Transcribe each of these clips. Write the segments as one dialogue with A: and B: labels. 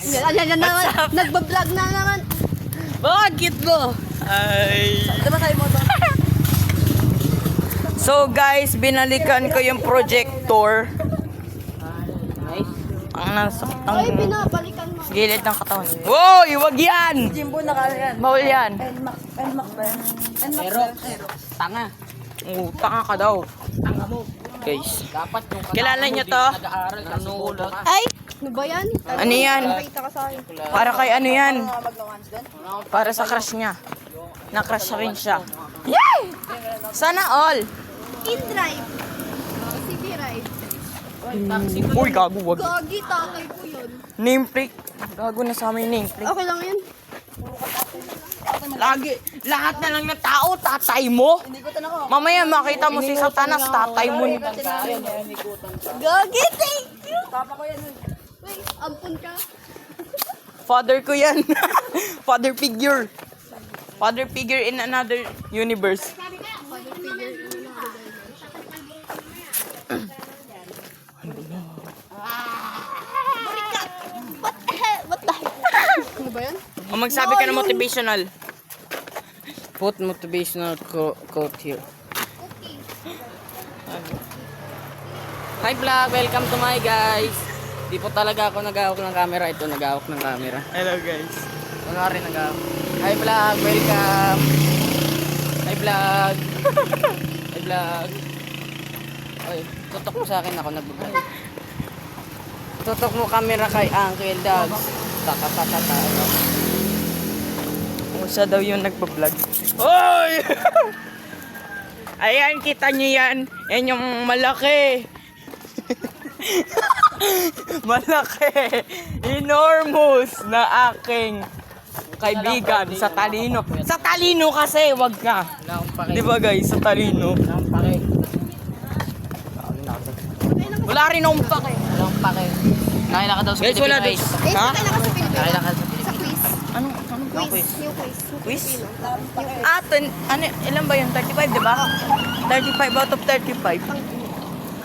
A: Yan naman. Nagbablog na naman.
B: Bakit mo? Ay.
A: Diba tayo mo to?
B: So guys, binalikan ko yung projector. Ang nasa
A: Ay, pinabalikan mo.
B: gilid ng katawan. Wow, wag yan!
A: Jimbo na ka yan.
B: Bawal yan.
A: Nmax ba yan? Nmax.
B: Tanga. Tanga ka daw.
C: Tanga mo.
B: Guys.
C: Dapat yung
B: Kilala niyo to?
C: nag-aaral ka nanonood.
A: Ay! Ano ba yan?
B: Ano yan?
A: Nakita ka sa akin.
B: Para kay ano yan?
A: Mag-nuance din?
B: Para sa crush niya. Na-crush rin siya. Yay! Sana all.
A: In-drive. CB ride.
B: Uy, gago, wag.
A: Gagi, tatay ko yun.
B: Nameplate. Gago na sa amin nameplate.
A: Okay lang yun.
B: Lagi, lahat na lang ng tao, tatay mo. Mamaya makita mo si Satanas, tatay mo.
A: Gagi, thank you! Papa ko yan. Wait, ampun ka.
B: Father ko yan. Father figure. Father figure in another universe.
A: What the heck? Ano ba yan?
B: O magsabi ka ng motivational.
C: Put motivational quote here. Hi vlog, welcome to my guys. Di po talaga ako nag-ahawak ng camera. Ito nag-ahawak ng camera.
B: Hello guys.
C: Kunwari nag-ahawak. Hi vlog, welcome. Hi vlog. Hi vlog. Oy, tutok mo sa akin ako nag-vlog. Tutok mo camera kay Uncle Dogs. Tatatatata.
B: O siya daw yung nagpa-vlog. Oy! Ayan, kita niyo yan. Yan yung malaki. Malaki. Enormous na aking kaibigan sa talino. Sa talino kasi, wag ka.
C: Wala akong pake.
B: Di ba guys, sa talino.
C: Wala akong pake.
B: Wala rin akong pake.
C: Wala akong pake. Nakila ka daw sa
B: Guys, wala
C: Philippine
B: daw.
C: Ice.
A: Eh,
B: Ha?
A: sakay na ka sa Pilipinas.
C: Nakila ka sa
A: Sa
C: Philippine
A: quiz.
B: Ano?
A: Quiz. New quiz.
B: Quiz? Ano, ilan ba yun? 35, di ba? 35 out of 35.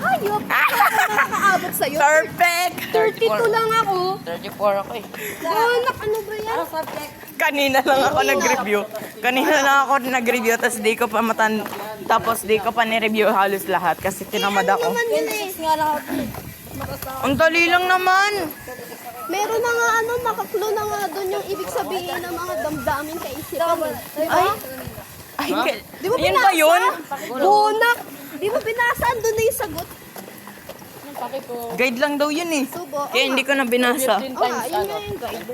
A: Hayop! Nakakaabot sa'yo.
B: Perfect!
A: 32 lang ako.
C: 34 ako eh.
A: Anak, ano ba yan?
B: Kanina lang ako nag-review. Kanina lang ako nag-review, tapos di ko pa tapos di ko pa ni-review halos lahat kasi tinamad ako.
A: Naman yun eh.
B: Ang dali lang naman.
A: Meron na nga ano, nakaklo na nga doon yung ibig sabihin ng mga damdamin kaisipan.
B: Ay, ay,
A: Di mo
B: yan
A: binasa?
B: ba yun?
A: Bunak! Di mo binasa? Andun na yung sagot.
B: Guide lang daw yun eh.
A: Subo.
B: Kaya hindi ko na binasa.
A: Oo nga, yun nga yung guide.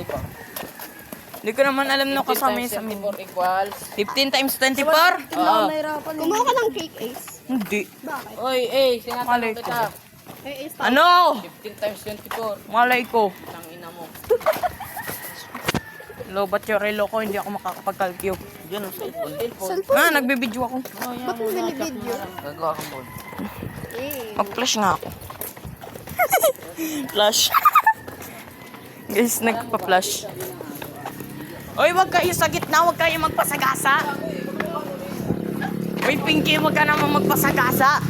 B: Hindi ko naman alam na kasama yun sa amin.
C: 24 equals.
B: 15 times 24?
C: Oo.
A: Kumuha ka ng cake ace.
B: Hindi.
A: Bakit?
C: Oy, sinatanong
B: Malay ko.
C: kita.
A: Ace
B: Ano?
C: 15 times 24.
B: Malay ko.
C: Tangina mo.
B: Lobat yung relo ko, hindi ako makakapag-calculate.
C: Diyan ang cellphone.
A: Cellphone.
B: Ah, nagbibideo ako.
A: Ba't mo binibideo?
C: Gagawa kang board.
A: Eh.
B: Mag-flash nga ako. Flash. Guys, nagpa-flash. Oy, wag kayo sa gitna, wag kayo magpasagasa. Oy, Pinky, wag ka naman magpasagasa.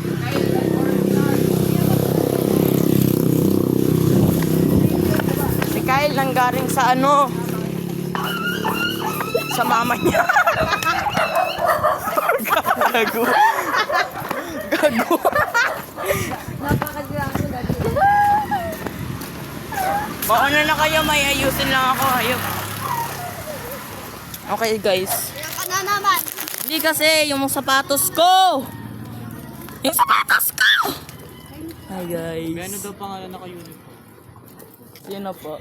B: Si Kyle nanggaring sa ano? Sa mama niya. Gago. Gago. Mauna na kayo, may ayusin lang ako. Ayun. Okay guys.
A: Ilan ka na naman?
B: Hindi kasi, yung sapatos ko! Yung sapatos ko! Hi guys.
C: Ano daw pangalan na kayo?
B: Sino po?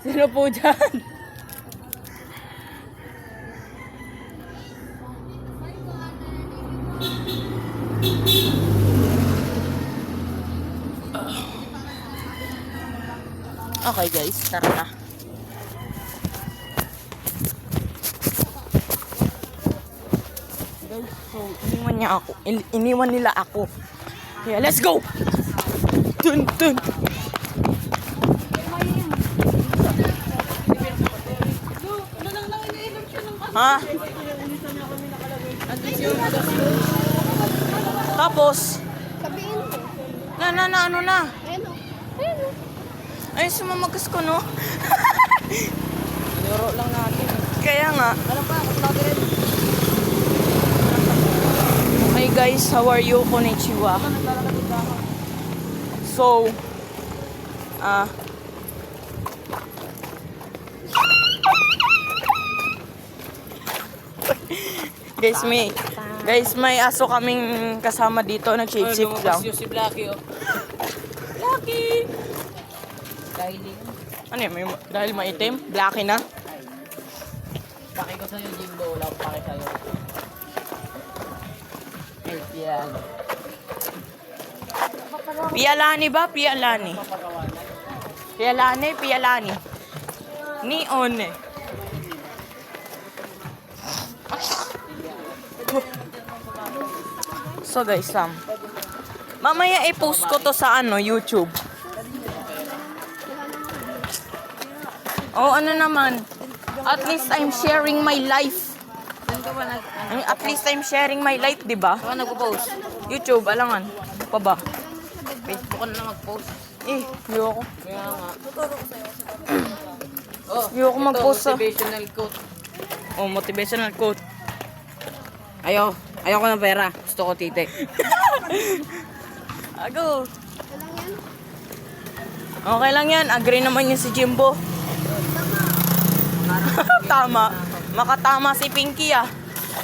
B: Sino po dyan? Okay guys, tara na. Guys, so iniwan niya ako. Iniwan nila ako. Kaya let's go! Dun, dun. Ha? Tapos,
A: Sabihin mo.
B: ano na?
A: Ayun o. Ayun o.
B: Ay, sumamagas ko, no?
C: Tinuro lang natin.
B: Kaya nga.
C: Ano pa? Vlogger rin.
B: Hi guys, how are you? Konnichiwa. So, may aso kaming kasama dito, nag-shape-shift lang.
C: Lumabas yung si Blacky, oh. Blacky! Kylie.
B: Ano yun, dahil maitim? Blacky na?
C: Paki ko sa'yo, Jimbo. Wala akong paki sa'yo. Yan.
B: Pialani ba? Pialani. Pialani. Neon eh. So guys, mamaya i-post ko to sa YouTube. Oh, ano naman? At least I'm sharing my life.
C: Saan ka ba nag...
B: At least I'm sharing my life, di ba?
C: Saan ka nagpo-post?
B: YouTube, alangan. Pa ba?
C: Facebook ka na lang mag-post.
B: Ayoko.
C: Kaya nga. Oh,
B: Ayoko
C: ito,
B: mag-post sa...
C: motivational quote.
B: Oh, motivational quote.
C: Ayoko ng pera. Gusto ko tite.
B: Ago. Okay lang yan. Agree naman yun si Jimbo. Tama. Makatama si Pinky ah.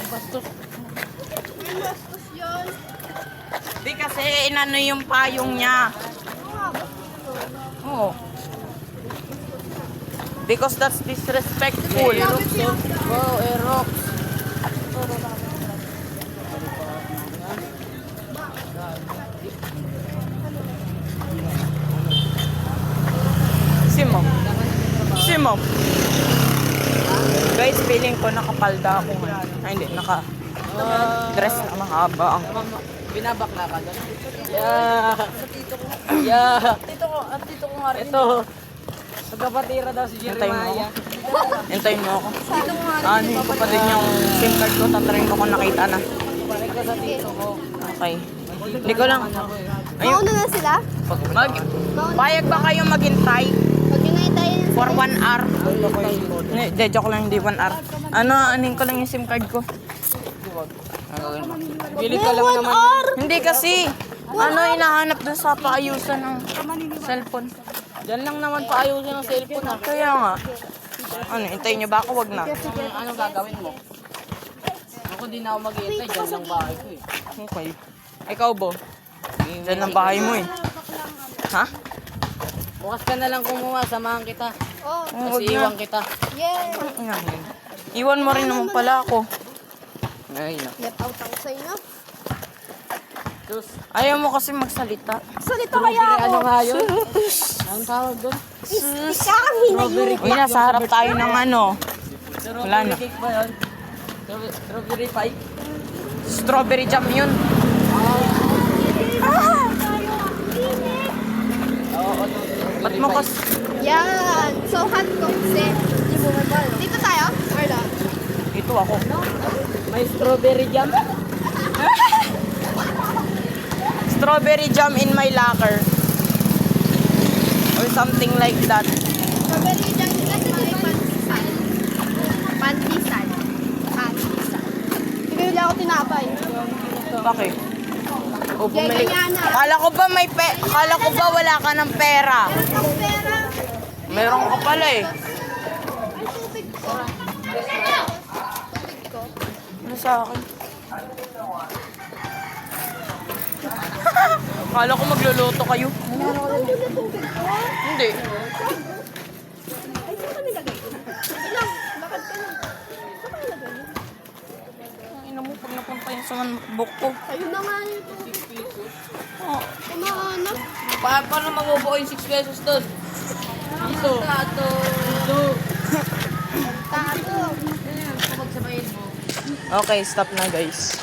C: Bastos.
B: Di kasi inano yung payong niya. Oo. Because that's disrespectful.
C: Wow, Aerox.
B: Si Mom. Guys, feeling ko nakapalda ako ngayon. Ay, hindi. Naka-dress na mahaba.
C: Binabakla ka doon. Yeah. Yeah. Tito ko nga rin. Ito. Magkapatira daw si Jeremiah.
B: Hintayin mo ako. Ano yung kapatid niyang SIM card ko? Tatry ko kung nakita na.
C: Balik ko sa tito ko.
B: Okay. Hindi ko lang.
A: Mauna na sila?
B: Payag ba kayo maghintay
A: Pag tayo
B: for 1 hour? Hindi, joke lang, hindi 1 hour. Anin ko lang yung SIM card ko.
C: Pilit ka lang naman.
B: Hindi kasi, hinahanap dun sa paayusan ng cellphone.
C: Diyan lang naman paayusin ang cellphone.
B: Kaya nga. Hintayin niyo ba ako? Wag na.
C: Ano gagawin mo? Ako din ako mag-iintay. Diyan lang bahay ko eh.
B: Okay. Ikaw, Bo? Diyan ang bahay mo eh. Ha?
C: Bukas ka na lang kumuha. Samahan kita.
A: Oh,
B: Wag
C: Kasi
B: na.
C: iwan kita.
A: yeah.
B: Iwan mo rin naman pala ako.
C: Ay, no.
A: Get out ako sa inyo.
B: Ayaw mo kasi magsalita.
A: Salita kaya ako.
C: Ano nga yun? Anong tawag doon?
A: Isa kang hinayin.
B: Uy, nasa harap tayo ng Wala na.
C: Cake ba yun? Strawberry pie?
B: Strawberry jam yun. Ba't mo kasi...
A: Yan. So, hot kasi. Dito tayo? Or not?
B: Ito ako.
C: May strawberry jam?
B: Strawberry jam in my locker. Or something like that.
A: Strawberry jam kasi may pantisan. Pantisan. Bibili ako tinapay.
B: Bakit? O, bumili.
A: Kaya na.
B: Kala ko ba wala ka ng pera?
A: Meron kang pera.
B: Meron ka pala eh.
A: Yung tubig ko. Tubig ko.
B: Ano sa akin? Kala ko magluluto kayo.
A: Yung tubig ko.
B: Hindi.
A: Ay, saan ka nilagay? Ilang? Bakit ka lang? Saan ka nilagay?
B: Ang ina mo pag napunta yun sa manbok ko.
A: Ayun na nga yung tubig.
B: Oh.
A: Kumahanap.
C: Paano mabubuo yung 6 pesos doon? Dito. Tato.
A: Tato.
C: Pagsabayin mo.
B: Okay, stop na guys.